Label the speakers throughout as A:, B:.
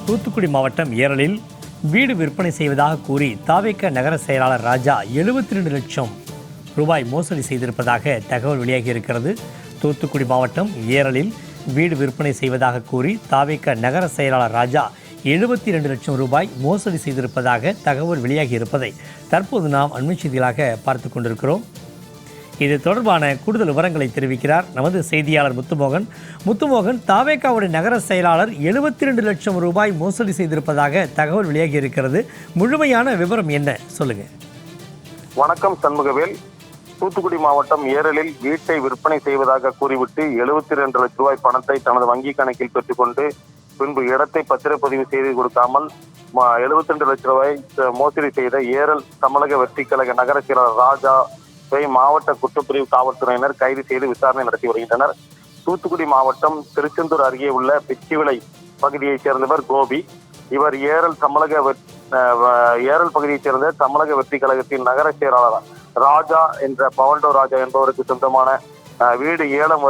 A: தூத்துக்குடி மாவட்டம் ஏரலில் வீடு விற்பனை செய்வதாக கூறி தாவேக நகர செயலாளர் ராஜா 72 லட்சம் ரூபாய் மோசடி செய்திருப்பதாக தகவல் வெளியாகியிருக்கிறது. தூத்துக்குடி மாவட்டம் ஏரலில் வீடு விற்பனை செய்வதாக கூறி தாவேக நகர செயலாளர் ராஜா 72 லட்சம் ரூபாய் மோசடி செய்திருப்பதாக தகவல் வெளியாகியிருப்பதை தற்போது நாம் அண்மை செய்திகளாக பார்த்து கொண்டிருக்கிறோம். இது தொடர்பான கூடுதல் விவரங்களை தெரிவிக்கிறார் நமது செய்தியாளர் முத்துமோகன். தாவேகாவுடைய நகர செயலாளர் 72 லட்சம் ரூபாய் மோசடி செய்திருப்பதாக தகவல் வெளியாகி இருக்கிறது. முழுமையான விவரம் என்ன சொல்லுங்க.
B: வணக்கம் சண்முகவேல். தூத்துக்குடி மாவட்டம் ஏரலில் வீட்டை விற்பனை செய்வதாக கூறிவிட்டு 72 லட்சம் ரூபாய் பணத்தை தனது வங்கி கணக்கில் பெற்றுக்கொண்டு பின்பு இடத்தை பத்திரப்பதிவு செய்து கொடுக்காமல் 72 லட்சம் ரூபாய் மோசடி செய்த ஏரல் தமிழக வெற்றிக் கழக நகர செயலாளர் ராஜா மாவட்ட குற்றப்பிரிவு காவல்துறையினர் கைது செய்து விசாரணை நடத்தி வருகின்றனர். தூத்துக்குடி மாவட்டம் திருச்செந்தூர் அருகே உள்ள பிச்சிவிளை பகுதியைச் சேர்ந்தவர் கோபி. இவர் ஏரல் பகுதியைச் சேர்ந்த தமிழக வெற்றி கழகத்தின் நகர செயலாளர் ராஜா என்ற பவண்டோ ராஜா என்பவருக்கு சொந்தமான வீடு ஏலம்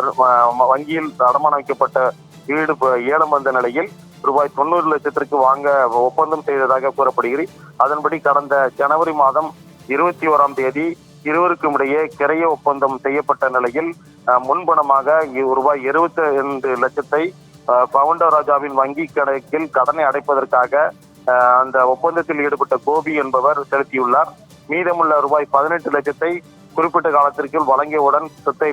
B: வங்கியில் அடமானம் வைக்கப்பட்ட வீடு ஏலம் வந்த நிலையில் ரூபாய் 90 லட்சத்திற்கு வாங்க ஒப்பந்தம் செய்ததாக கூறப்படுகிறது. அதன்படி கடந்த ஜனவரி மாதம் 21ஆம் தேதி இருவருக்கும் இடையே கிரைய ஒப்பந்தம் செய்யப்பட்ட நிலையில் முன்பணமாக ரூபாய் 72 லட்சத்தை பவண்டோ ராஜாவின் வங்கி கணக்கில் கடனை அடைப்பதற்காக அந்த ஒப்பந்தத்தில் ஈடுபட்ட கோபி என்பவர் செலுத்தியுள்ளார். மீதமுள்ள ரூபாய் 18 லட்சத்தை குறிப்பிட்ட காலத்திற்குள் வழங்கியவுடன் சொத்தை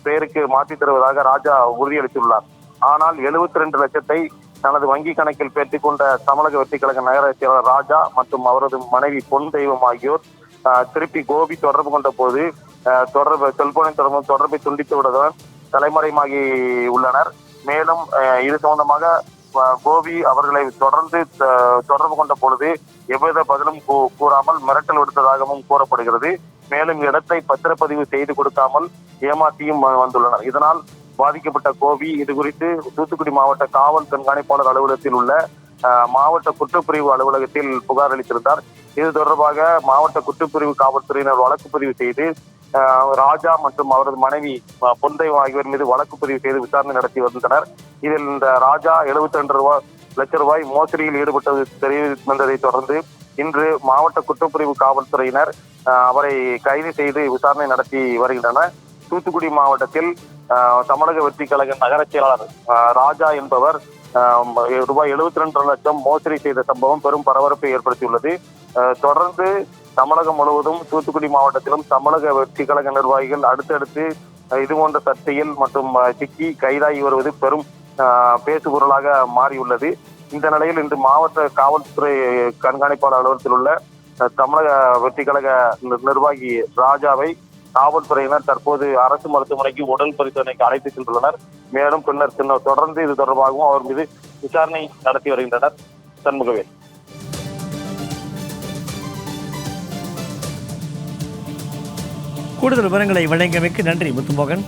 B: பெயருக்கு மாற்றித் தருவதாக ராஜா உறுதியளித்துள்ளார். ஆனால் 72 லட்சத்தை தனது வங்கி கணக்கில் பெற்றுக்கொண்ட தமிழக வெற்றி கழக நகர செயலாளர் ராஜா மற்றும் அவரது மனைவி பொன் தெய்வம் ஆகியோர் திருப்பி கோபி தொடர்பு கொண்ட போது செல்போனின் தொடர்பை துண்டித்து விடுவதுடன் தலைமறைமாகி உள்ளனர். மேலும் இது சம்பந்தமாக கோபி அவர்களை தொடர்பு கொண்ட பொழுது எவ்வித பதிலும் கூறாமல் மிரட்டல் விடுத்ததாகவும் கூறப்படுகிறது. மேலும் இடத்தை பத்திரப்பதிவு செய்து கொடுக்காமல் ஏமாற்றியும் வந்துள்ளனர். இதனால் பாதிக்கப்பட்ட கோபி இது குறித்து தூத்துக்குடி மாவட்ட காவல் கண்காணிப்பாளர் அலுவலகத்தில் உள்ள மாவட்ட குற்றப்பிரிவு அலுவலகத்தில் புகார் அளித்திருந்தார். இது தொடர்பாக மாவட்ட குற்றப்பிரிவு காவல்துறையினர் வழக்கு பதிவு செய்து ராஜா மற்றும் அவரது மனைவி பொன்தெய்வம் ஆகியோர் மீது வழக்கு பதிவு செய்து விசாரணை நடத்தி வந்தனர். இதில் இந்த ராஜா 72 லட்சம் ரூபாய் மோசடியில் ஈடுபட்டது தெரிய வந்ததை தொடர்ந்து இன்று மாவட்ட குற்றப்பிரிவு காவல்துறையினர் அவரை கைது செய்து விசாரணை நடத்தி வருகின்றனர். தூத்துக்குடி மாவட்டத்தில் தமிழக வெற்றி கழக நகர செயலாளர் ராஜா என்பவர் ரூபாய் 72 லட்சம் மோசடி செய்த சம்பவம் பெரும் பரபரப்பை ஏற்படுத்தியுள்ளது. தொடர்ந்து தமிழகம் முழுவதும் தூத்துக்குடி மாவட்டத்திலும் தமிழக வெற்றி கழக நிர்வாகிகள் அடுத்தடுத்து இது போன்ற சர்ச்சையில் மற்றும் சிக்கி கைதாகி வருவது பெரும் பேசுபொருளாக மாறியுள்ளது. இந்த நிலையில் இன்று மாவட்ட காவல்துறை கண்காணிப்பாளர் அலுவலகத்தில் உள்ள தமிழக வெற்றி கழக நிர்வாகி ராஜாவை காவல்துறையினர் தற்போது அரசு மருத்துவமனைக்கு உடல் பரிசோதனைக்கு அழைத்து சென்றுள்ளனர். மேலும் பின்னர் தொடர்ந்து இது தொடர்பாகவும் அவர் மீது விசாரணை நடத்தி வருகின்றனர். சண்முகவேல்.
A: கூடுதல் விவரங்களை வழங்கியமைக்கு நன்றி முத்துமோகன்.